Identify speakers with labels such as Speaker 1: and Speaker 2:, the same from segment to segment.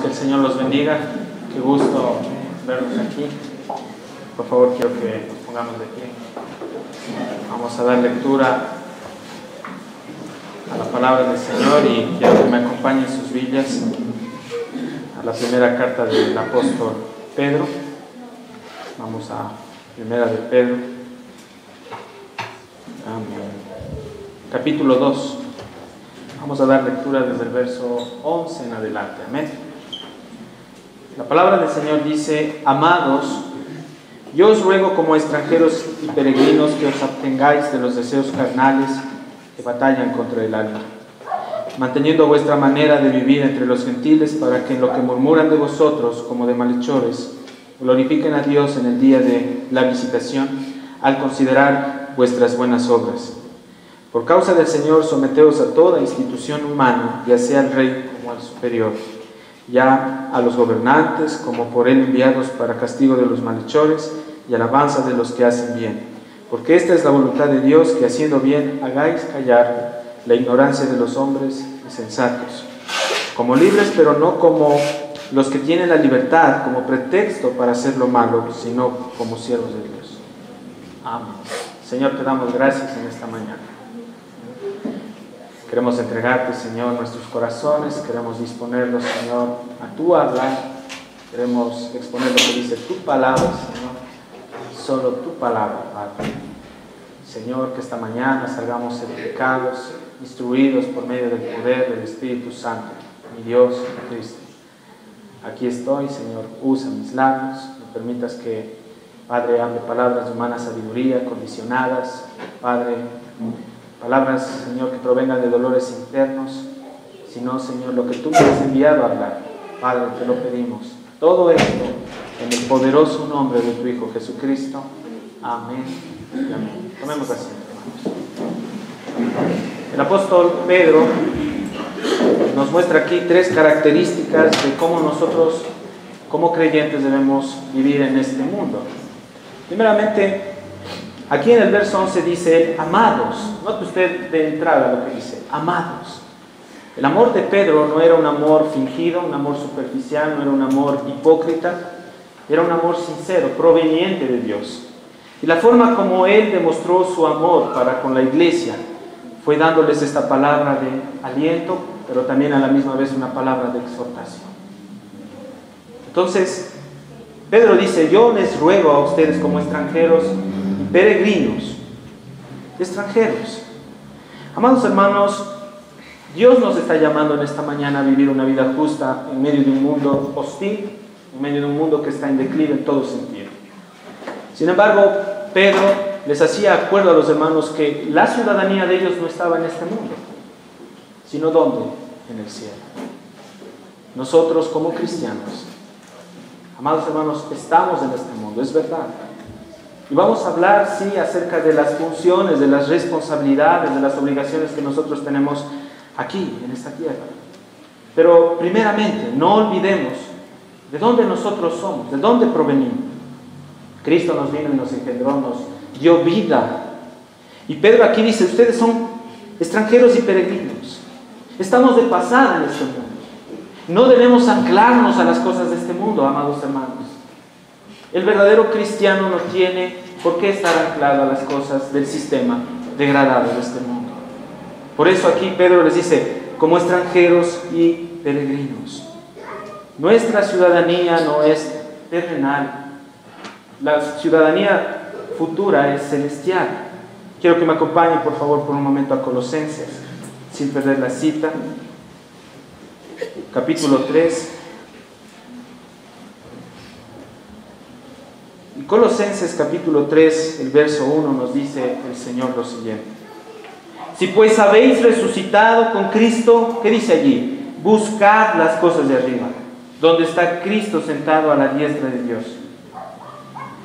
Speaker 1: que el Señor los bendiga. Qué gusto verlos aquí. Por favor, quiero que nos pongamos de pie. Vamos a dar lectura a la palabra del Señor y quiero que me acompañen sus Biblias a la primera carta del apóstol Pedro. Vamos a primera de Pedro. Amén. Capítulo 2. Vamos a dar lectura desde el verso 11 en adelante. Amén. La palabra del Señor dice: amados, yo os ruego como extranjeros y peregrinos que os abstengáis de los deseos carnales que batallan contra el alma, manteniendo vuestra manera de vivir entre los gentiles, para que en lo que murmuran de vosotros como de malhechores, glorifiquen a Dios en el día de la visitación, al considerar vuestras buenas obras. Por causa del Señor, someteos a toda institución humana, ya sea al rey como al superior, ya a los gobernantes como por él enviados para castigo de los malhechores y alabanza de los que hacen bien. Porque esta es la voluntad de Dios, que haciendo bien hagáis callar la ignorancia de los hombres insensatos, como libres, pero no como los que tienen la libertad como pretexto para hacer lo malo, sino como siervos de Dios. Amén. Señor, te damos gracias en esta mañana. Queremos entregarte, Señor, nuestros corazones, queremos disponerlos, Señor, a tu hablar, queremos exponer lo que dice tu palabra, Señor, solo tu palabra, Padre. Señor, que esta mañana salgamos edificados, instruidos por medio del poder del Espíritu Santo, mi Dios, mi Cristo. Aquí estoy, Señor, usa mis labios, no permitas que, Padre, hable palabras de humana sabiduría, condicionadas, Padre, palabras, Señor, que provengan de dolores internos, sino, Señor, lo que tú me has enviado a hablar. Padre, te lo pedimos. Todo esto en el poderoso nombre de tu Hijo Jesucristo. Amén y amén. Tomemos asiento, hermanos. El apóstol Pedro nos muestra aquí tres características de cómo nosotros, como creyentes, debemos vivir en este mundo. Primeramente, aquí en el verso 11 dice, amados. Note usted de entrada lo que dice, amados. El amor de Pedro no era un amor fingido, un amor superficial, no era un amor hipócrita, era un amor sincero, proveniente de Dios. Y la forma como él demostró su amor para con la iglesia fue dándoles esta palabra de aliento, pero también a la misma vez una palabra de exhortación. Entonces, Pedro dice, yo les ruego a ustedes como extranjeros y peregrinos, extranjeros. Amados hermanos, Dios nos está llamando en esta mañana a vivir una vida justa en medio de un mundo hostil, en medio de un mundo que está en declive en todo sentido. Sin embargo, Pedro les hacía acuerdo a los hermanos que la ciudadanía de ellos no estaba en este mundo, sino ¿dónde? En el cielo. Nosotros como cristianos, amados hermanos, estamos en este mundo, es verdad. Y vamos a hablar, sí, acerca de las funciones, de las responsabilidades, de las obligaciones que nosotros tenemos aquí, en esta tierra. Pero primeramente, no olvidemos de dónde nosotros somos, de dónde provenimos. Cristo nos vino y nos engendró, nos dio vida. Y Pedro aquí dice, ustedes son extranjeros y peregrinos. Estamos de pasada en este mundo. No debemos anclarnos a las cosas de este mundo, amados hermanos. El verdadero cristiano no tiene por qué estar anclado a las cosas del sistema degradado de este mundo. Por eso aquí Pedro les dice, como extranjeros y peregrinos. Nuestra ciudadanía no es terrenal. La ciudadanía futura es celestial. Quiero que me acompañen, por favor, por un momento a Colosenses, sin perder la cita. Capítulo 3. Y Colosenses capítulo 3, el verso 1 nos dice el Señor lo siguiente. Si pues habéis resucitado con Cristo, ¿qué dice allí? Buscad las cosas de arriba, donde está Cristo sentado a la diestra de Dios.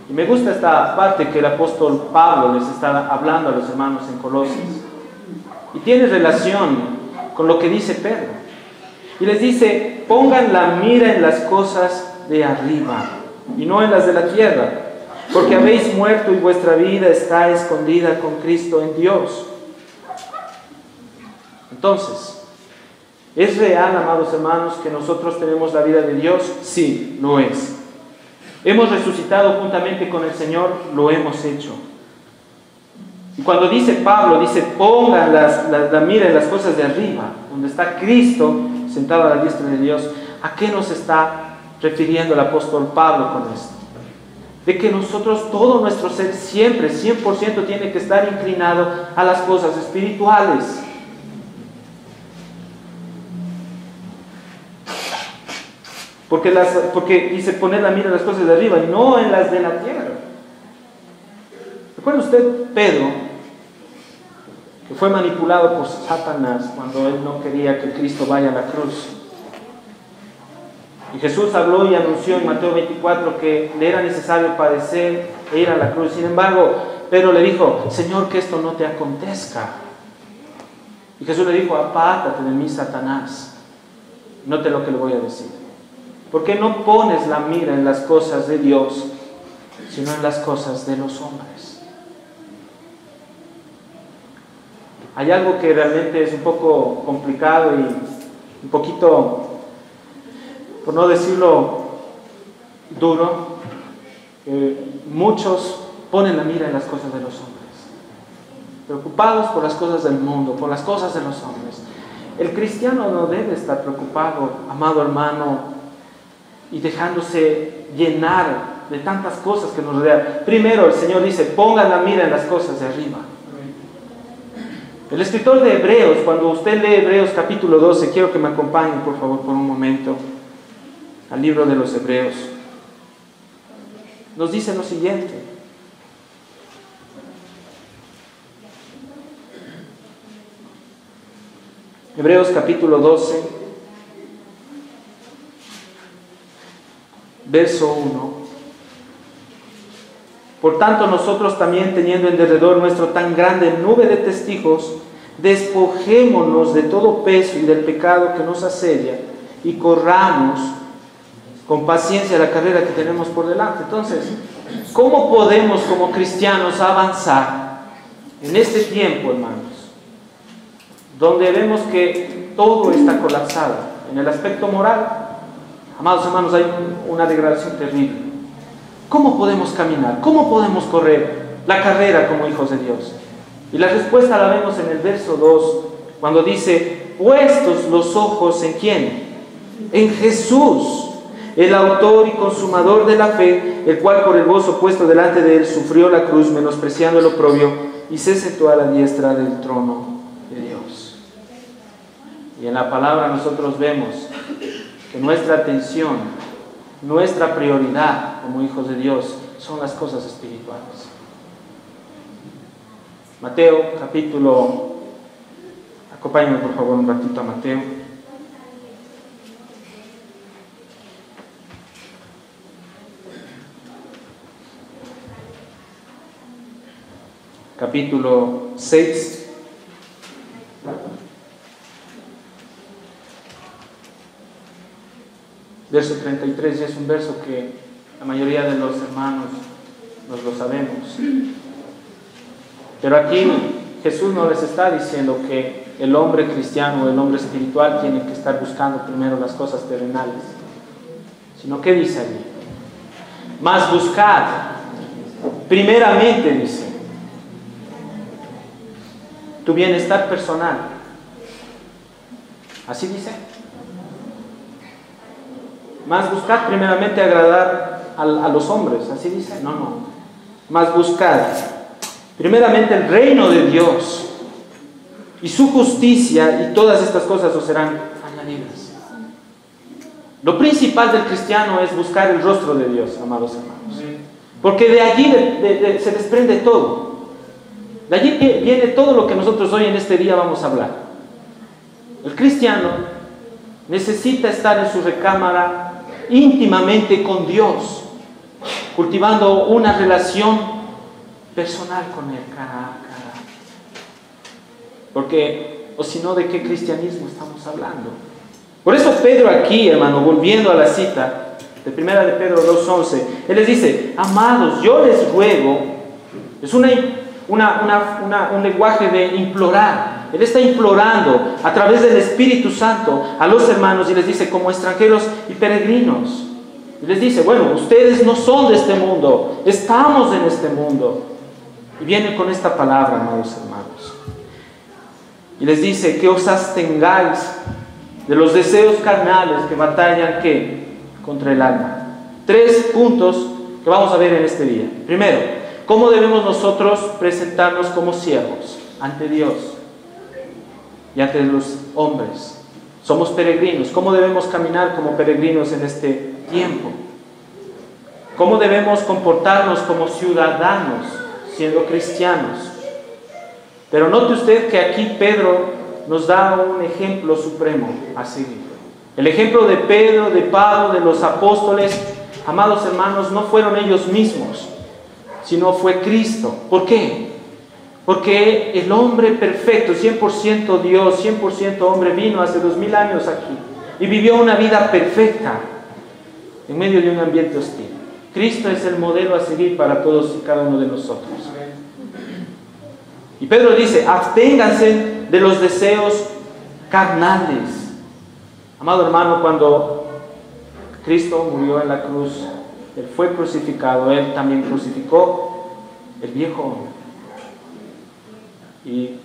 Speaker 1: Y me gusta esta parte que el apóstol Pablo les está hablando a los hermanos en Colosas. Y tiene relación con lo que dice Pedro. Y les dice, pongan la mira en las cosas de arriba y no en las de la tierra, porque habéis muerto y vuestra vida está escondida con Cristo en Dios. Entonces, ¿Es real, amados hermanos, que nosotros tenemos la vida de Dios? Sí, lo es. ¿Hemos resucitado juntamente con el Señor? Lo hemos hecho. Y cuando dice Pablo, dice, pongan la mira en las cosas de arriba, donde está Cristo sentado a la diestra de Dios. ¿A qué nos está refiriendo el apóstol Pablo con esto? De que nosotros, todo nuestro ser siempre, 100% tiene que estar inclinado a las cosas espirituales. Porque dice poner la mira en las cosas de arriba y no en las de la tierra. ¿Recuerda usted Pedro, que fue manipulado por Satanás cuando él no quería que Cristo vaya a la cruz? Y Jesús habló y anunció en Mateo 24 que le era necesario padecer e ir a la cruz. Sin embargo, Pedro le dijo, Señor, que esto no te acontezca. Y Jesús le dijo, apártate de mí, Satanás. Note lo que le voy a decir. ¿Por qué no pones la mira en las cosas de Dios, sino en las cosas de los hombres? Hay algo que realmente es un poco complicado y un poquito, por no decirlo duro, muchos ponen la mira en las cosas de los hombres, preocupados por las cosas del mundo, por las cosas de los hombres. El cristiano no debe estar preocupado, amado hermano, y dejándose llenar de tantas cosas que nos rodean. Primero el Señor dice, pongan la mira en las cosas de arriba. El escritor de Hebreos, cuando usted lee Hebreos capítulo 12, quiero que me acompañen por favor por un momento al libro de los Hebreos, nos dice lo siguiente. Hebreos capítulo 12, verso 1. Por tanto, nosotros también, teniendo en derredor nuestro tan grande nube de testigos, despojémonos de todo peso y del pecado que nos asedia y corramos con paciencia la carrera que tenemos por delante. Entonces, ¿cómo podemos como cristianos avanzar en este tiempo, hermanos, donde vemos que todo está colapsado en el aspecto moral? Amados hermanos, hay una degradación terrible. ¿Cómo podemos caminar? ¿Cómo podemos correr la carrera como hijos de Dios? Y la respuesta la vemos en el verso 2, cuando dice, puestos los ojos ¿en quién? En Jesús, el autor y consumador de la fe, el cual por el gozo puesto delante de él sufrió la cruz, menospreciando el oprobio, y se sentó a la diestra del trono de Dios. Y en la palabra nosotros vemos que nuestra atención, nuestra prioridad como hijos de Dios son las cosas espirituales. Mateo capítulo, acompáñenme por favor un ratito a Mateo. Capítulo 6. Verso 33, y es un verso que la mayoría de los hermanos nos lo sabemos. Pero aquí Jesús no les está diciendo que el hombre cristiano o el hombre espiritual tiene que estar buscando primero las cosas terrenales, sino que dice allí, mas buscad primeramente, dice, tu bienestar personal. Así dice. Más buscad primeramente agradar a los hombres, así dice. No. Más buscad primeramente el reino de Dios y su justicia, y todas estas cosas os serán añadidas. Lo principal del cristiano es buscar el rostro de Dios, amados hermanos, porque de allí se desprende todo. De allí viene todo lo que nosotros hoy en este día vamos a hablar. El cristiano necesita estar en su recámara íntimamente con Dios, cultivando una relación personal con Él, cara a cara. Porque, o si no, ¿de qué cristianismo estamos hablando? Por eso Pedro aquí, hermano, volviendo a la cita de 1 de Pedro 2:11, él les dice, amados, yo les ruego, es un lenguaje de implorar, Él está implorando a través del Espíritu Santo a los hermanos y les dice, como extranjeros y peregrinos. Y les dice, bueno, ustedes no son de este mundo, estamos en este mundo. Y viene con esta palabra, amados hermanos. Y les dice que os abstengáis de los deseos carnales que batallan, ¿qué? Contra el alma. 3 puntos que vamos a ver en este día. Primero, ¿cómo debemos nosotros presentarnos como siervos ante Dios y ante los hombres? Somos peregrinos. ¿Cómo debemos caminar como peregrinos en este tiempo? ¿Cómo debemos comportarnos como ciudadanos siendo cristianos? Pero note usted que aquí Pedro nos da un ejemplo supremo a seguir. El ejemplo de Pedro, de Pablo, de los apóstoles, amados hermanos, no fueron ellos mismos, sino fue Cristo. ¿Por qué? Porque el hombre perfecto, 100% Dios, 100% hombre, vino hace 2000 años aquí y vivió una vida perfecta en medio de un ambiente hostil. Cristo es el modelo a seguir para todos y cada uno de nosotros. Y Pedro dice, absténganse de los deseos carnales. Amado hermano, cuando Cristo murió en la cruz, Él fue crucificado, Él también crucificó el viejo hombre. Y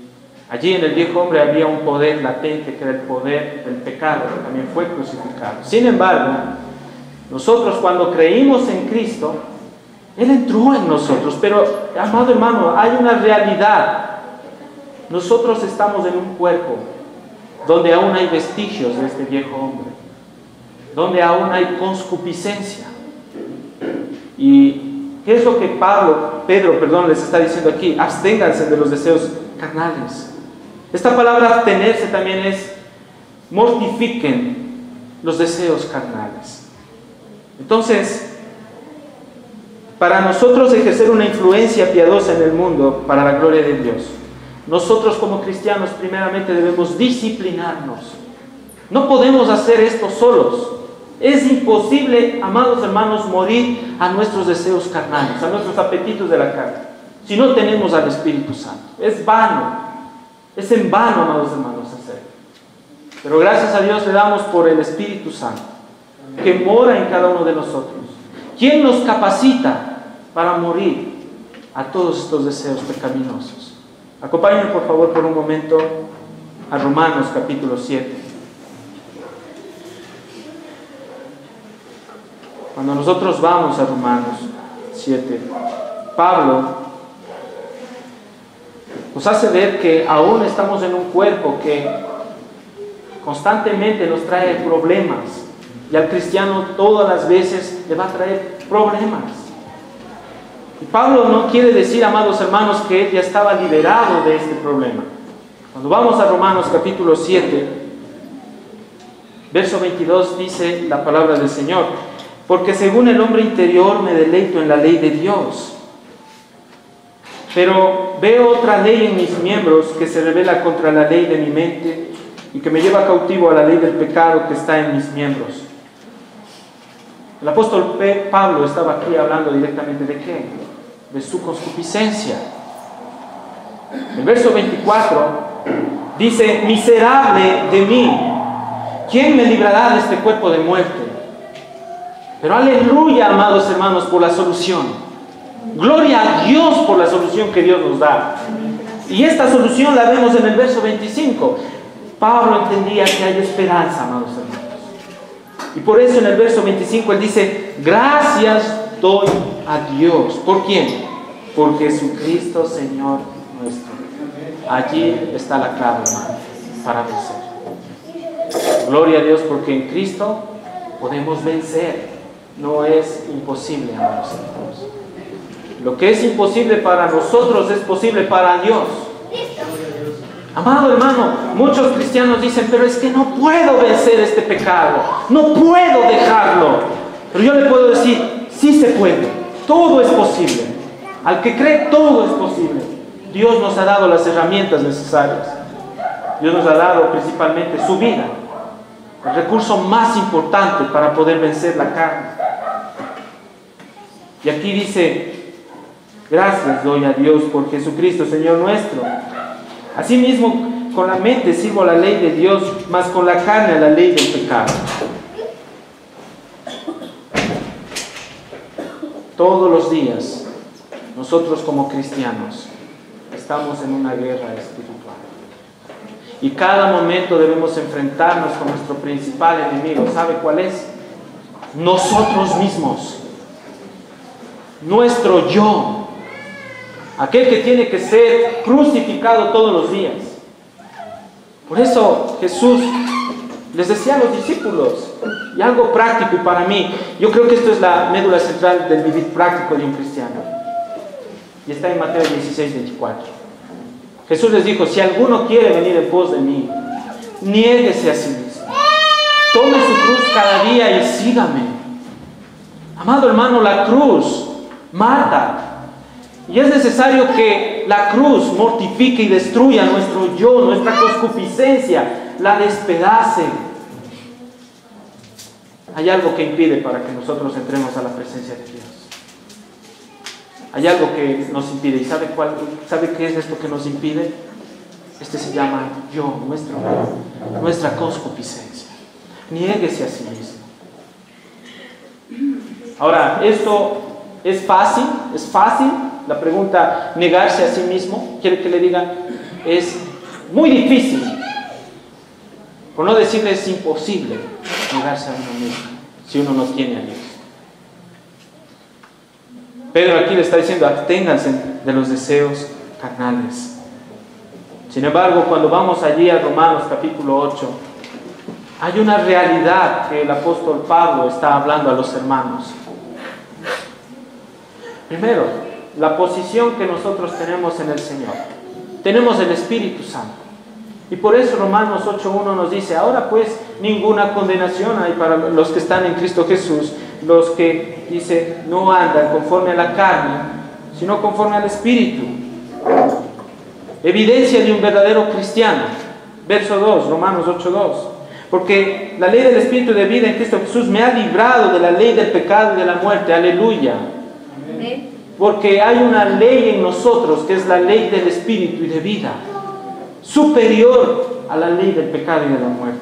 Speaker 1: allí en el viejo hombre había un poder latente, que era el poder del pecado, que también fue crucificado. Sin embargo, nosotros cuando creímos en Cristo, Él entró en nosotros. Pero, amado hermano, hay una realidad. Nosotros estamos en un cuerpo donde aún hay vestigios de este viejo hombre, donde aún hay concupiscencia. ¿Y qué es lo que Pedro les está diciendo aquí? Absténganse de los deseos carnales. Esta palabra abstenerse también es mortifiquen los deseos carnales. Entonces, para nosotros ejercer una influencia piadosa en el mundo para la gloria de Dios, nosotros como cristianos primeramente debemos disciplinarnos. No podemos hacer esto solos. Es imposible, amados hermanos, morir a nuestros deseos carnales, a nuestros apetitos de la carne, si no tenemos al Espíritu Santo. Es vano, es en vano, amados hermanos, hacerlo. Pero gracias a Dios le damos por el Espíritu Santo, que mora en cada uno de nosotros. ¿Quién nos capacita para morir a todos estos deseos pecaminosos? Acompáñenme por favor por un momento a Romanos capítulo 7. Cuando nosotros vamos a Romanos 7, Pablo nos hace ver que aún estamos en un cuerpo que constantemente nos trae problemas, y al cristiano todas las veces le va a traer problemas. Y Pablo no quiere decir, amados hermanos, que él ya estaba liberado de este problema. Cuando vamos a Romanos capítulo 7, verso 22, dice la palabra del Señor: porque según el hombre interior me deleito en la ley de Dios, pero veo otra ley en mis miembros que se revela contra la ley de mi mente y que me lleva cautivo a la ley del pecado que está en mis miembros. El apóstol Pablo estaba aquí hablando directamente ¿de qué? De su concupiscencia. El verso 24 dice: miserable de mí, ¿quién me librará de este cuerpo de muerte? Pero aleluya, amados hermanos, por la solución. Gloria a Dios por la solución que Dios nos da. Y esta solución la vemos en el verso 25. Pablo entendía que hay esperanza, amados hermanos. Y por eso en el verso 25 él dice: gracias doy a Dios. ¿Por quién? Por Jesucristo, Señor nuestro. Allí está la clave, hermano, para vencer. Gloria a Dios, porque en Cristo podemos vencer. No es imposible, amados hermanos. Lo que es imposible para nosotros es posible para Dios. Amado hermano, muchos cristianos dicen: pero es que no puedo vencer este pecado, no puedo dejarlo. Pero yo le puedo decir: sí se puede, todo es posible. Al que cree, todo es posible. Dios nos ha dado las herramientas necesarias. Dios nos ha dado principalmente su vida, el recurso más importante para poder vencer la carne. Y aquí dice: gracias doy a Dios por Jesucristo, Señor nuestro. Asimismo, con la mente sirvo a la ley de Dios, mas con la carne a la ley del pecado. Todos los días, nosotros como cristianos, estamos en una guerra espiritual. Y cada momento debemos enfrentarnos con nuestro principal enemigo. ¿Sabe cuál es? Nosotros mismos. Nuestro yo. Aquel que tiene que ser crucificado todos los días. Por eso Jesús les decía a los discípulos, y algo práctico, y para mí, yo creo que esto es la médula central del vivir práctico de un cristiano. Y está en Mateo 16, 24. Jesús les dijo, si alguno quiere venir en pos de mí, niéguese a sí mismo. Tome su cruz cada día y sígame. Amado hermano, la cruz mata. Y es necesario que la cruz mortifique y destruya nuestro yo, nuestra concupiscencia, la despedace. Hay algo que impide para que nosotros entremos a la presencia de Dios. Hay algo que nos impide. ¿Y sabe qué es esto que nos impide? Este se llama yo, nuestra concupiscencia. Niéguese a sí mismo. Ahora, esto es fácil. La pregunta, negarse a sí mismo, quiere que le diga, es muy difícil. Por no decirle, es imposible negarse a uno mismo si uno no tiene a Dios. Pedro aquí le está diciendo, absténganse de los deseos carnales. Sin embargo, cuando vamos allí a Romanos capítulo 8, hay una realidad que el apóstol Pablo está hablando a los hermanos. Primero, la posición que nosotros tenemos en el Señor. Tenemos el Espíritu Santo. Y por eso Romanos 8.1 nos dice, ahora pues ninguna condenación hay para los que están en Cristo Jesús, los que, dice, no andan conforme a la carne, sino conforme al Espíritu. Evidencia de un verdadero cristiano. Verso 2, Romanos 8.2. Porque la ley del Espíritu de vida en Cristo Jesús me ha librado de la ley del pecado y de la muerte. Aleluya. Amén. Porque hay una ley en nosotros que es la ley del Espíritu y de vida, superior a la ley del pecado y de la muerte.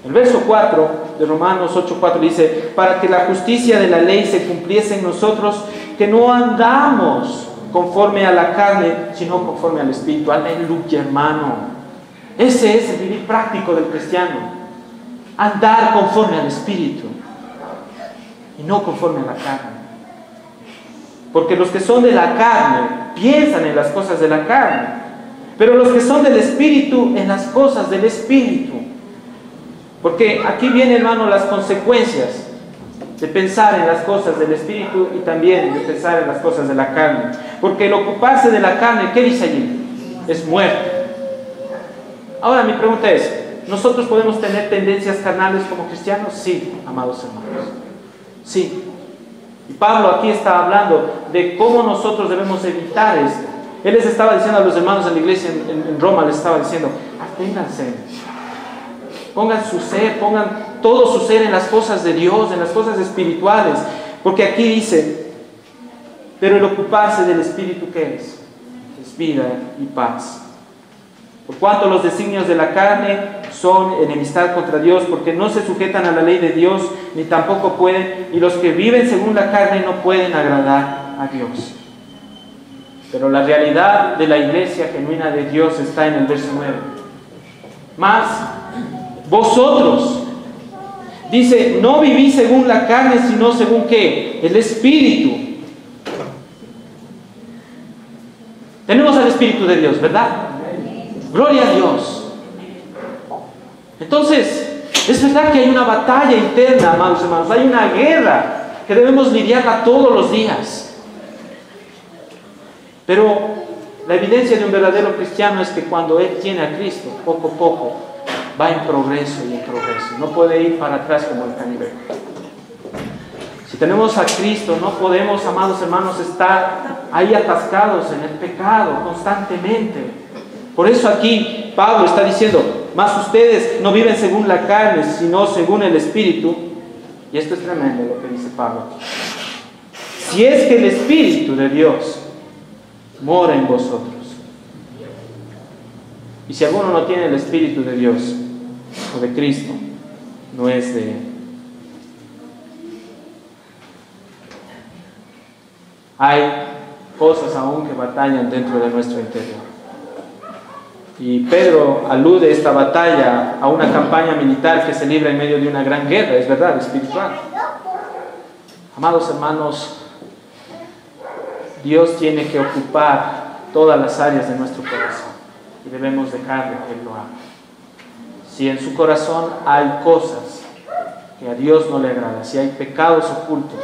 Speaker 1: El verso 4 de Romanos 8.4 dice, para que la justicia de la ley se cumpliese en nosotros, que no andamos conforme a la carne, sino conforme al Espíritu. Aleluya, hermano. Ese es el vivir práctico del cristiano. Andar conforme al Espíritu y no conforme a la carne. Porque los que son de la carne piensan en las cosas de la carne, pero los que son del Espíritu en las cosas del Espíritu. Porque aquí vienen, hermano, las consecuencias de pensar en las cosas del Espíritu y también de pensar en las cosas de la carne. Porque el ocuparse de la carne, ¿qué dice allí? Es muerte. Ahora mi pregunta es, ¿nosotros podemos tener tendencias carnales como cristianos? Sí, amados hermanos. Sí. Y Pablo aquí está hablando de cómo nosotros debemos evitar esto. Él les estaba diciendo a los hermanos de la iglesia en Roma, les estaba diciendo, absténganse, pongan su ser, pongan todo su ser en las cosas de Dios, en las cosas espirituales. Porque aquí dice, pero el ocuparse del Espíritu, ¿qué es? Es vida y paz. Por cuanto los designios de la carne son enemistad contra Dios, porque no se sujetan a la ley de Dios, ni tampoco pueden, y los que viven según la carne no pueden agradar a Dios. Pero la realidad de la iglesia genuina de Dios está en el verso 9. Mas vosotros, dice, no vivís según la carne, sino según ¿qué? El Espíritu. Tenemos al Espíritu de Dios, ¿verdad? Gloria a Dios. Entonces, es verdad que hay una batalla interna, amados hermanos. Hay una guerra que debemos lidiarla todos los días. Pero la evidencia de un verdadero cristiano es que cuando él tiene a Cristo, poco a poco, va en progreso y en progreso. No puede ir para atrás como el cangrejo. Si tenemos a Cristo, no podemos, amados hermanos, estar ahí atascados en el pecado constantemente. Por eso aquí Pablo está diciendo, mas ustedes no viven según la carne, sino según el Espíritu. Y esto es tremendo lo que dice Pablo. Si es que el Espíritu de Dios mora en vosotros. Y si alguno no tiene el Espíritu de Dios o de Cristo, no es de Él. Hay cosas aún que batallan dentro de nuestro interior. Y Pedro alude esta batalla a una campaña militar que se libra en medio de una gran guerra, es verdad, espiritual. Amados hermanos, Dios tiene que ocupar todas las áreas de nuestro corazón y debemos dejarle que Él lo haga. Si en su corazón hay cosas que a Dios no le agradan, si hay pecados ocultos,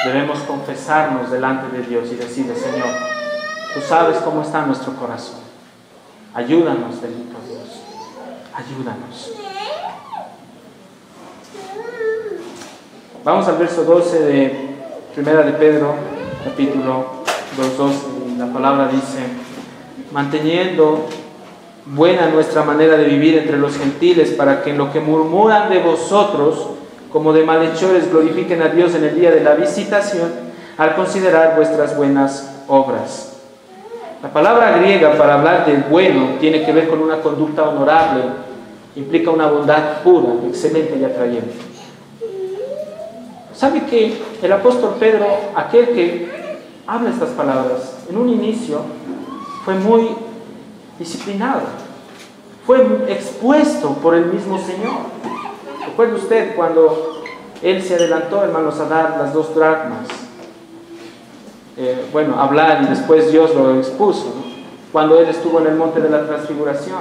Speaker 1: debemos confesarnos delante de Dios y decirle: Señor, tú sabes cómo está nuestro corazón. Ayúdanos, bendito Dios. Ayúdanos. Vamos al verso 12 de Primera de Pedro, capítulo 2:12. La palabra dice: manteniendo buena nuestra manera de vivir entre los gentiles, para que en lo que murmuran de vosotros, como de malhechores, glorifiquen a Dios en el día de la visitación, al considerar vuestras buenas obras. La palabra griega para hablar de bueno tiene que ver con una conducta honorable, implica una bondad pura, excelente y atrayente. ¿Sabe que el apóstol Pedro, aquel que habla estas palabras, en un inicio fue muy disciplinado, fue expuesto por el mismo Señor? ¿Recuerda usted cuando él se adelantó, hermanos, a dar las 2 dracmas? Hablar, y después Dios lo expuso, ¿no? Cuando él estuvo en el monte de la transfiguración,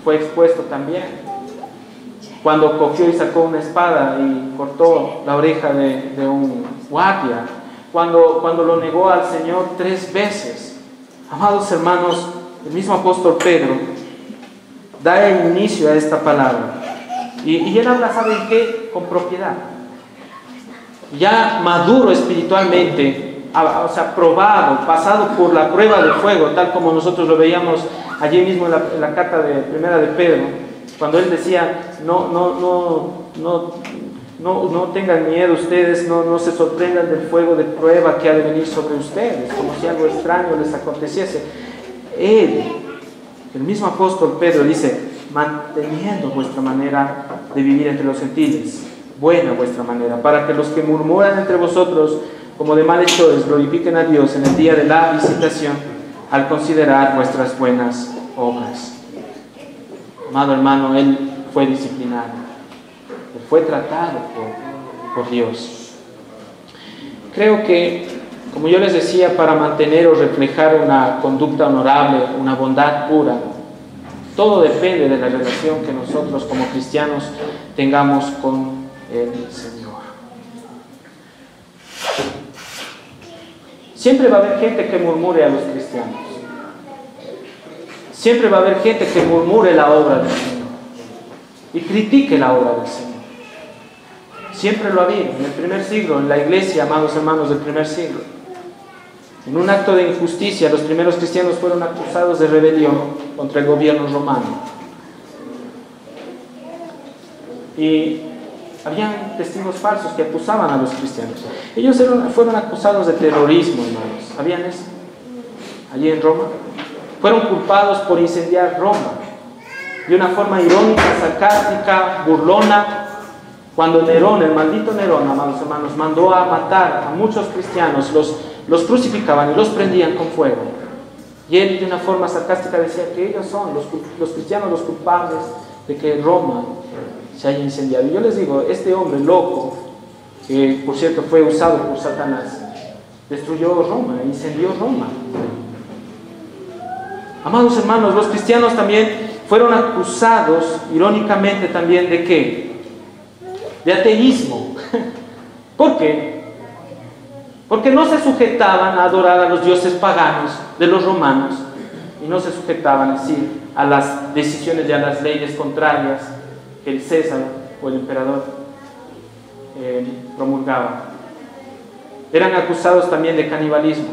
Speaker 1: fue expuesto también. Cuando cogió y sacó una espada y cortó la oreja de un guardia. Cuando lo negó al Señor 3 veces. Amados hermanos, el mismo apóstol Pedro da el inicio a esta palabra. Y él habla, ¿saben qué? Con propiedad. Ya maduro espiritualmente, o sea, probado, pasado por la prueba de fuego, tal como nosotros lo veíamos allí mismo en la carta de Primera de Pedro, cuando él decía: no tengan miedo ustedes, no se sorprendan del fuego de prueba que ha de venir sobre ustedes, como si algo extraño les aconteciese. Él, el mismo apóstol Pedro, dice: manteniendo vuestra manera de vivir entre los gentiles, buena vuestra manera, para que los que murmuran entre vosotros como de malhechores glorifiquen a Dios en el día de la visitación, al considerar vuestras buenas obras. Amado hermano, él fue disciplinado, él fue tratado por Dios. Creo que, como yo les decía, para mantener o reflejar una conducta honorable, una bondad pura, todo depende de la relación que nosotros como cristianos tengamos con el Señor. Siempre va a haber gente que murmure a los cristianos. Siempre va a haber gente que murmure la obra del Señor y critique la obra del Señor. Siempre lo ha habido en el primer siglo, en la iglesia, amados hermanos del primer siglo. En un acto de injusticia, los primeros cristianos fueron acusados de rebelión contra el gobierno romano. Y habían testigos falsos que acusaban a los cristianos. Ellos fueron acusados de terrorismo, hermanos. ¿Sabían eso? Allí en Roma. Fueron culpados por incendiar Roma. De una forma irónica, sarcástica, burlona. Cuando Nerón, el maldito Nerón, amados hermanos, mandó a matar a muchos cristianos, los crucificaban y los prendían con fuego. Y él, de una forma sarcástica, decía que ellos son los cristianos los culpables de que Roma se haya incendiado. Y yo les digo, este hombre loco, que por cierto fue usado por Satanás, destruyó Roma, incendió Roma. Amados hermanos, los cristianos también fueron acusados, irónicamente también, ¿de qué? De ateísmo. ¿Por qué? Porque no se sujetaban a adorar a los dioses paganos de los romanos y no se sujetaban así a las decisiones y a las leyes contrarias que el César o el emperador promulgaba. Eran acusados también de canibalismo,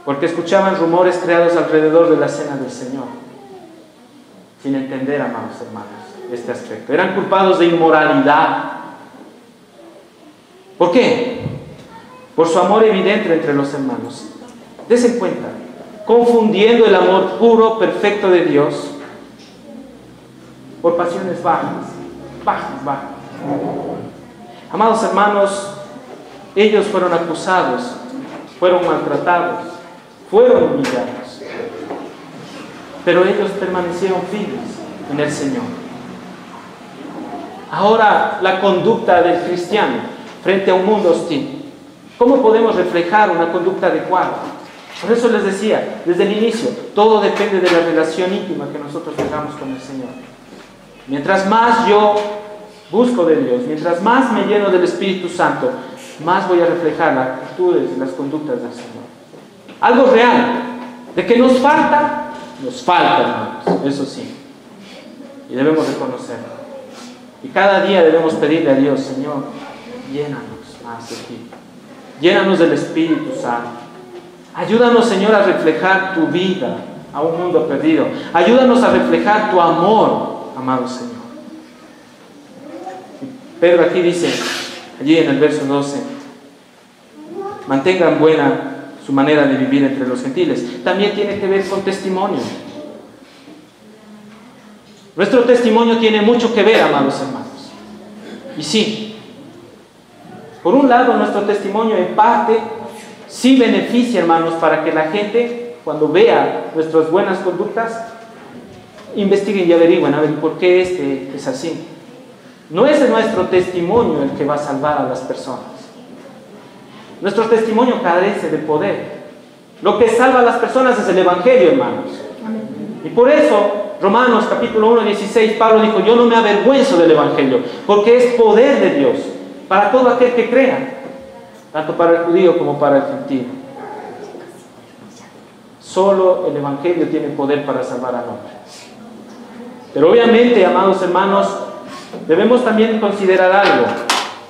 Speaker 1: porque escuchaban rumores creados alrededor de la cena del Señor, sin entender, amados hermanos, este aspecto. Eran culpados de inmoralidad. ¿Por qué? Por su amor evidente entre los hermanos. Desen cuenta, confundiendo el amor puro, perfecto de Dios por pasiones bajas. Amados hermanos, ellos fueron acusados, fueron maltratados, fueron humillados, pero ellos permanecieron firmes en el Señor. Ahora, la conducta del cristiano frente a un mundo hostil. ¿Cómo podemos reflejar una conducta adecuada? Por eso les decía, desde el inicio, todo depende de la relación íntima que nosotros tengamos con el Señor. Mientras más yo busco de Dios, mientras más me lleno del Espíritu Santo, más voy a reflejar las actitudes y las conductas del Señor. Algo real, de que nos falta, hermanos, eso sí. Y debemos reconocerlo. Y cada día debemos pedirle a Dios, Señor, llénanos más de ti. Llénanos del Espíritu Santo. Ayúdanos, Señor, a reflejar tu vida a un mundo perdido. Ayúdanos a reflejar tu amor, amado Señor. Pedro aquí dice, allí en el verso 12, mantengan buena su manera de vivir entre los gentiles. También tiene que ver con testimonio. Nuestro testimonio tiene mucho que ver, amados hermanos. Y sí, por un lado, nuestro testimonio en parte sí beneficia, hermanos, para que la gente, cuando vea nuestras buenas conductas, investiguen y averigüen, a ver, ¿por qué este es así? No es nuestro testimonio el que va a salvar a las personas. Nuestro testimonio carece de poder. Lo que salva a las personas es el Evangelio, hermanos. Y por eso, Romanos capítulo 1, 16, Pablo dijo, yo no me avergüenzo del Evangelio, porque es poder de Dios para todo aquel que crea, tanto para el judío como para el gentil. Solo el Evangelio tiene poder para salvar al hombre. Pero obviamente, amados hermanos, debemos también considerar algo.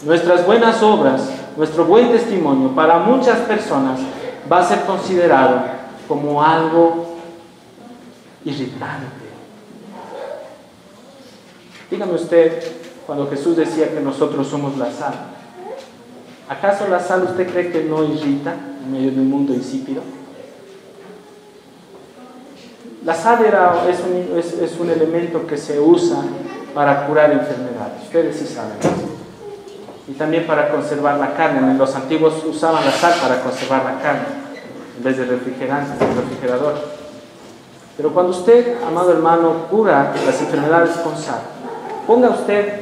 Speaker 1: Nuestras buenas obras, nuestro buen testimonio, para muchas personas va a ser considerado como algo irritante. Dígame usted, cuando Jesús decía que nosotros somos la sal, ¿acaso la sal usted cree que no irrita en medio de un mundo insípido? La sal es un elemento que se usa para curar enfermedades. Ustedes sí saben eso. Y también para conservar la carne. Los antiguos usaban la sal para conservar la carne en vez de refrigerador. Pero cuando usted, amado hermano, cura las enfermedades con sal, ponga usted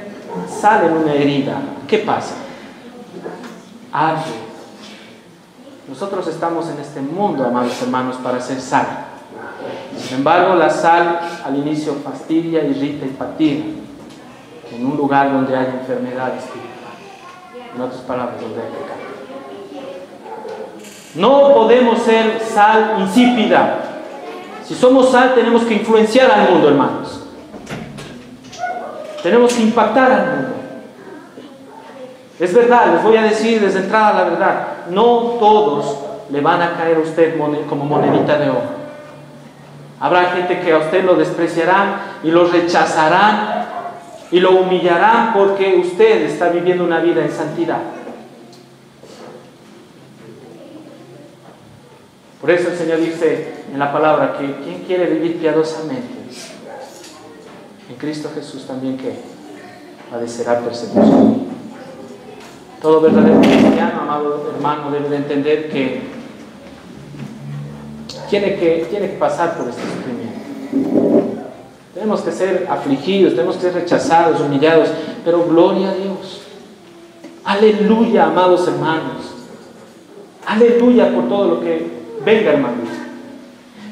Speaker 1: sal en una herida, ¿qué pasa? Arde. Nosotros estamos en este mundo, amados hermanos, para hacer sal. Sin embargo, la sal al inicio fastidia, irrita y fatiga en un lugar donde hay enfermedad espiritual. En otras palabras, donde hay pecado. No podemos ser sal insípida. Si somos sal, tenemos que influenciar al mundo, hermanos. Tenemos que impactar al mundo. Es verdad, les voy a decir desde entrada la verdad. No todos le van a caer a usted como monedita de oro. Habrá gente que a usted lo despreciarán y lo rechazarán y lo humillarán porque usted está viviendo una vida en santidad. Por eso el Señor dice en la palabra que quien quiere vivir piadosamente en Cristo Jesús también que padecerá persecución. Todo verdadero cristiano, amado hermano, debe de entender que tiene que pasar por este sufrimiento. Tenemos que ser afligidos, tenemos que ser rechazados, humillados, pero gloria a Dios. Aleluya, amados hermanos. Aleluya por todo lo que venga, hermanos.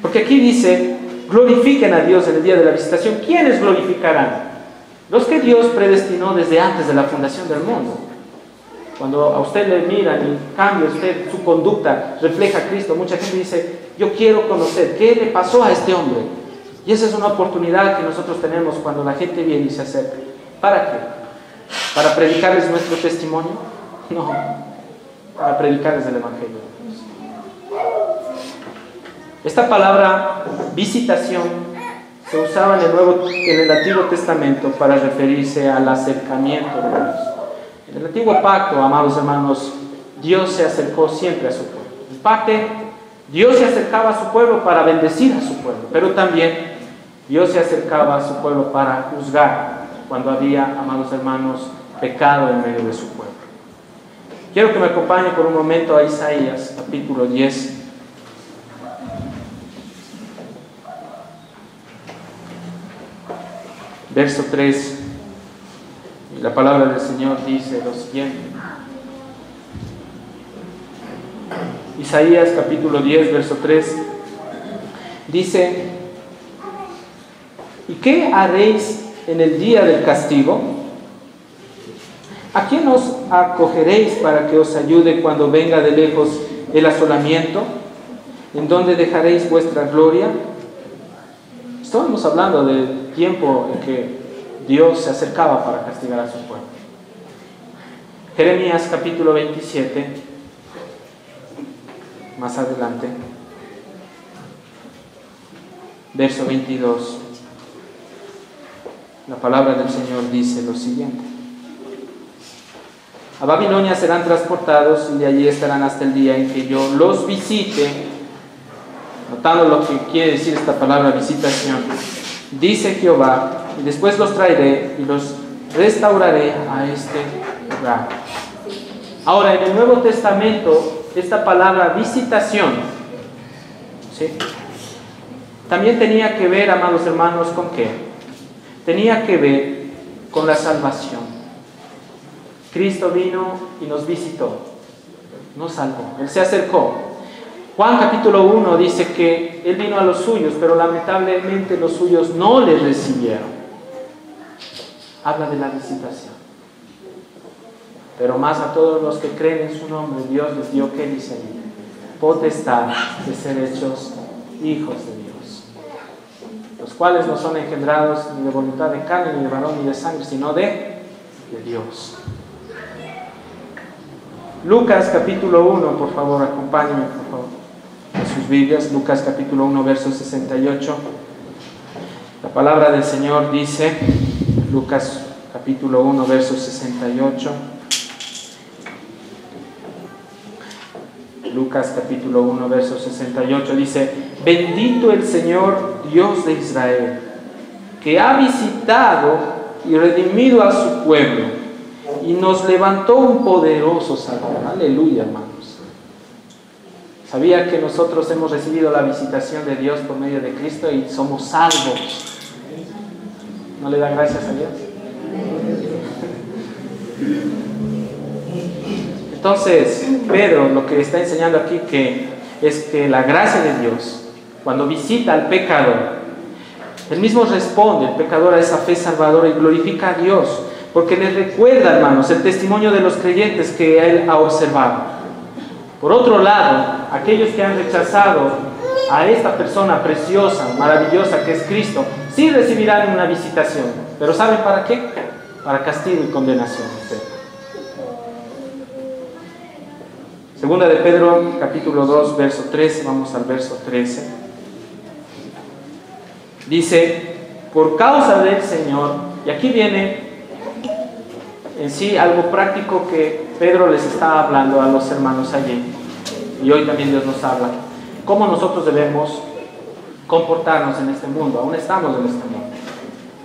Speaker 1: Porque aquí dice, glorifiquen a Dios en el día de la visitación. ¿Quiénes glorificarán? Los que Dios predestinó desde antes de la fundación del mundo. Cuando a usted le miran y cambia usted su conducta, refleja a Cristo, mucha gente dice, yo quiero conocer qué le pasó a este hombre. Y esa es una oportunidad que nosotros tenemos cuando la gente viene y se acerca. ¿Para qué? ¿Para predicarles nuestro testimonio? No, para predicarles el Evangelio. Esta palabra visitación se usaba en el Antiguo Testamento para referirse al acercamiento de Dios. En el Antiguo Pacto, amados hermanos, Dios se acercó siempre a su pueblo. En parte Dios se acercaba a su pueblo para bendecir a su pueblo, pero también Dios se acercaba a su pueblo para juzgar cuando había, amados hermanos, pecado en medio de su pueblo. Quiero que me acompañe por un momento a Isaías, capítulo 10. Verso 3. Y la palabra del Señor dice lo siguiente. Isaías capítulo 10, verso 3. Dice: ¿y qué haréis en el día del castigo? ¿A quién os acogeréis para que os ayude cuando venga de lejos el asolamiento? ¿En dónde dejaréis vuestra gloria? Estábamos hablando del tiempo en que Dios se acercaba para castigar a su pueblo. Jeremías capítulo 27, más adelante, verso 22. La palabra del Señor dice lo siguiente: a Babilonia serán transportados y de allí estarán hasta el día en que yo los visite. Notando lo que quiere decir esta palabra visitación, dice Jehová, y después los traeré y los restauraré a este lugar. Ahora, en el Nuevo Testamento, esta palabra visitación, ¿sí?, también tenía que ver, amados hermanos, ¿con qué? Tenía que ver con la salvación. Cristo vino y nos visitó, nos salvó, Él se acercó. Juan capítulo 1 dice que Él vino a los suyos, pero lamentablemente los suyos no le recibieron. Habla de la visitación. Pero más a todos los que creen en su nombre, Dios les dio, ¿qué dice ahí? Potestad de ser hechos hijos de Dios, los cuales no son engendrados ni de voluntad de carne, ni de varón, ni de sangre, sino de Dios. Lucas capítulo 1, por favor, acompáñenme, por favor, en sus Biblias. Lucas capítulo 1, verso 68. La palabra del Señor dice, Lucas capítulo 1, verso 68. Lucas capítulo 1, verso 68 dice: bendito el Señor Dios de Israel, que ha visitado y redimido a su pueblo, y nos levantó un poderoso Salvador. Aleluya, hermanos. ¿Sabía que nosotros hemos recibido la visitación de Dios por medio de Cristo y somos salvos? ¿No le dan gracias a Dios? Entonces, Pedro lo que está enseñando aquí es que la gracia de Dios, cuando visita al pecador, él mismo responde, el pecador, a esa fe salvadora y glorifica a Dios, porque les recuerda, hermanos, el testimonio de los creyentes que él ha observado. Por otro lado, aquellos que han rechazado a esta persona preciosa, maravillosa que es Cristo, sí recibirán una visitación. ¿Pero saben para qué? Para castigo y condenación. Segunda de Pedro, capítulo 2, verso 13, vamos al verso 13. Dice: por causa del Señor, y aquí viene en sí algo práctico que Pedro les está hablando a los hermanos allí, y hoy también Dios nos habla, cómo nosotros debemos comportarnos en este mundo. Aún estamos en este mundo.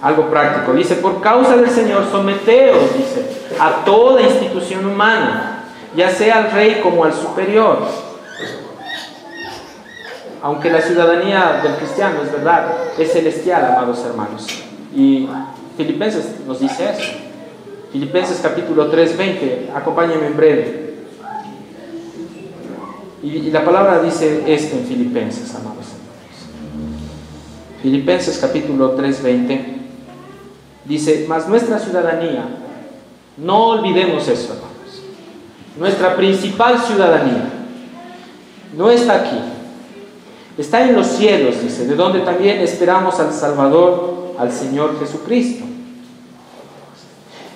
Speaker 1: Algo práctico. Dice: por causa del Señor, someteos, dice, a toda institución humana, ya sea al rey como al superior. Aunque la ciudadanía del cristiano, es verdad, es celestial, amados hermanos. Y Filipenses nos dice eso. Filipenses capítulo 3, 20. Acompáñenme en breve. Y la palabra dice esto en Filipenses, amados hermanos. Filipenses capítulo 3, 20. Dice: mas nuestra ciudadanía, no olvidemos eso, hermanos. Nuestra principal ciudadanía no está aquí, está en los cielos, dice, de donde también esperamos al Salvador, al Señor Jesucristo.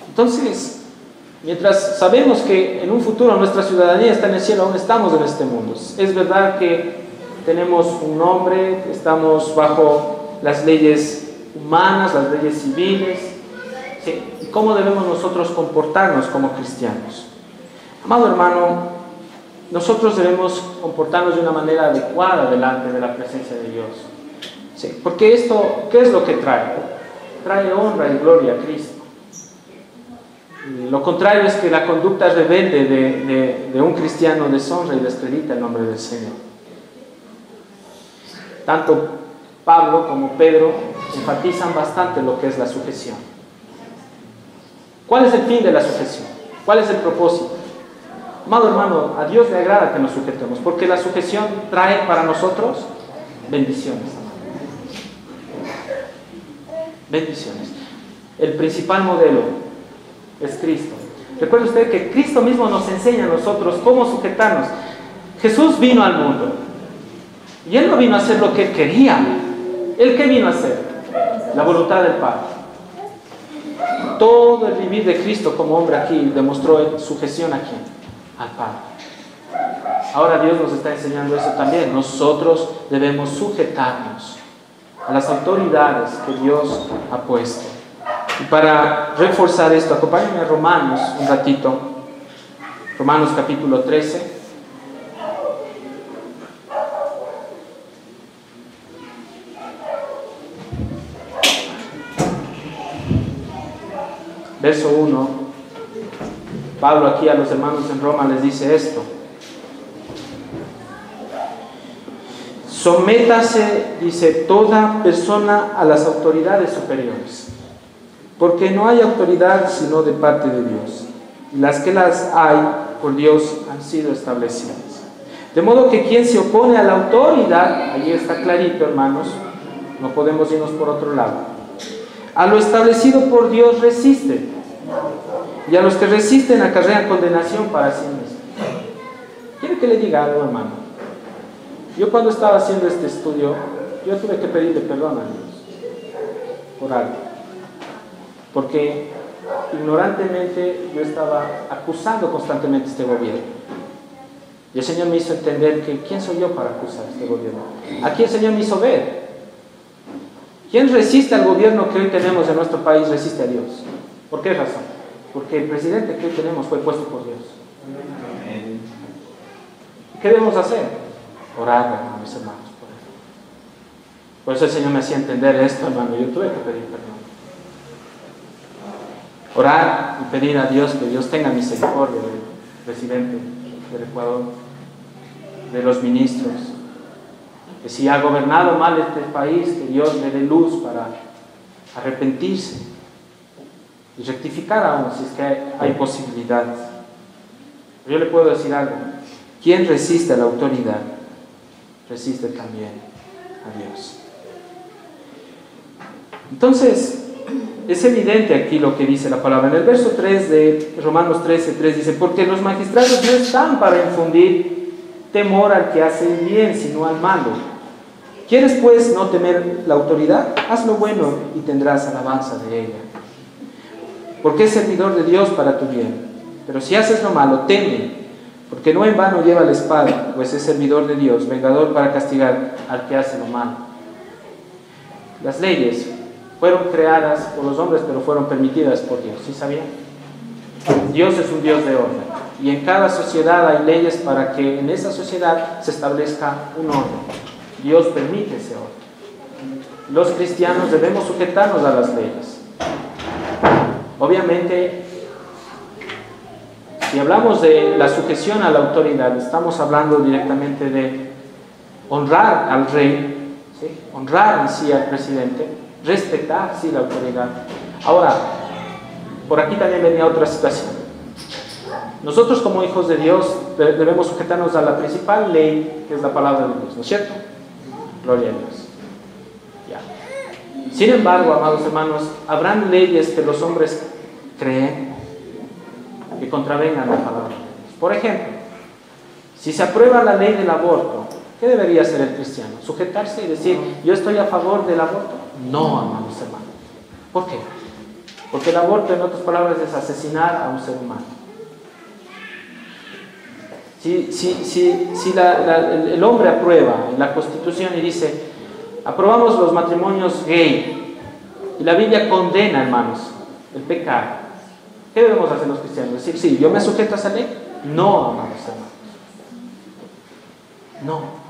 Speaker 1: Entonces, mientras sabemos que en un futuro nuestra ciudadanía está en el cielo, aún estamos en este mundo. Es verdad que tenemos un nombre, estamos bajo las leyes humanas, las leyes civiles. ¿Sí? ¿Y cómo debemos nosotros comportarnos como cristianos? Amado hermano, nosotros debemos comportarnos de una manera adecuada delante de la presencia de Dios. ¿Sí? Porque esto, ¿qué es lo que trae? Trae honra y gloria a Cristo. Lo contrario es que la conducta rebelde de un cristiano deshonra y descredita el nombre del Señor. Tanto Pablo como Pedro enfatizan bastante lo que es la sujeción. ¿Cuál es el fin de la sujeción? ¿Cuál es el propósito? Amado hermano, a Dios le agrada que nos sujetemos, porque la sujeción trae para nosotros bendiciones. Bendiciones. El principal modelo es Cristo. Recuerde usted que Cristo mismo nos enseña a nosotros cómo sujetarnos. Jesús vino al mundo y Él no vino a hacer lo que Él quería. ¿Él qué vino a hacer? La voluntad del Padre. Todo el vivir de Cristo como hombre aquí demostró sujeción a quién? Al Padre. Ahora Dios nos está enseñando eso también. Nosotros debemos sujetarnos a las autoridades que Dios ha puesto. Y para reforzar esto, acompáñenme a Romanos un ratito. Romanos capítulo 13. Verso 1. Pablo aquí a los hermanos en Roma les dice esto. Sométase, dice, toda persona a las autoridades superiores, porque no hay autoridad sino de parte de Dios, y las que las hay por Dios han sido establecidas. De modo que quien se opone a la autoridad, allí está clarito, hermanos, no podemos irnos por otro lado, a lo establecido por Dios resiste, y a los que resisten acarrean condenación para sí mismos. ¿Quiere que le diga algo, hermano? Yo cuando estaba haciendo este estudio, yo tuve que pedirle perdón a Dios por algo, porque ignorantemente yo estaba acusando constantemente a este gobierno. Y el Señor me hizo entender que ¿quién soy yo para acusar a este gobierno? Aquí el Señor me hizo ver. ¿Quién resiste al gobierno que hoy tenemos en nuestro país? Resiste a Dios. ¿Por qué razón? Porque el presidente que hoy tenemos fue puesto por Dios. ¿Qué debemos hacer? Orar, hermano, mis hermanos, por él. Por eso el Señor me hacía entender esto, hermano. Yo tuve que pedir perdón. Orar y pedir a Dios que Dios tenga misericordia del presidente del Ecuador, de los ministros, que si ha gobernado mal este país, que Dios le dé luz para arrepentirse y rectificar aún si es que hay posibilidades. Yo le puedo decir algo: quien resiste a la autoridad resiste también a Dios. Entonces es evidente aquí lo que dice la palabra. En el verso 3 de Romanos 13:3 dice: porque los magistrados no están para infundir temor al que hace el bien, sino al malo. ¿Quieres pues no temer la autoridad? Haz lo bueno y tendrás alabanza de ella, porque es servidor de Dios para tu bien. Pero si haces lo malo, teme, porque no en vano lleva la espada, pues es servidor de Dios, vengador para castigar al que hace lo malo. Las leyes fueron creadas por los hombres, pero fueron permitidas por Dios. ¿Sí sabían? Dios es un Dios de orden, y en cada sociedad hay leyes para que en esa sociedad se establezca un orden. Dios permite ese orden. Los cristianos debemos sujetarnos a las leyes. Obviamente, si hablamos de la sujeción a la autoridad, estamos hablando directamente de honrar al rey, ¿sí? Honrar en sí al presidente, respetar sí la autoridad. Ahora, por aquí también venía otra situación. Nosotros como hijos de Dios debemos sujetarnos a la principal ley, que es la palabra de Dios, ¿no es cierto? Gloria a Dios. Ya. Sin embargo, amados hermanos, habrán leyes que los hombres creen que contravengan la palabra de Dios. Por ejemplo, si se aprueba la ley del aborto, ¿qué debería hacer el cristiano? ¿Sujetarse y decir, yo estoy a favor del aborto? No, amados hermanos. ¿Por qué? Porque el aborto, en otras palabras, es asesinar a un ser humano. Si el hombre aprueba en la Constitución y dice, aprobamos los matrimonios gay, y la Biblia condena, hermanos, el pecado, ¿qué debemos hacer los cristianos? ¿Decir, sí, yo me sujeto a esa ley? No, amados hermanos. No.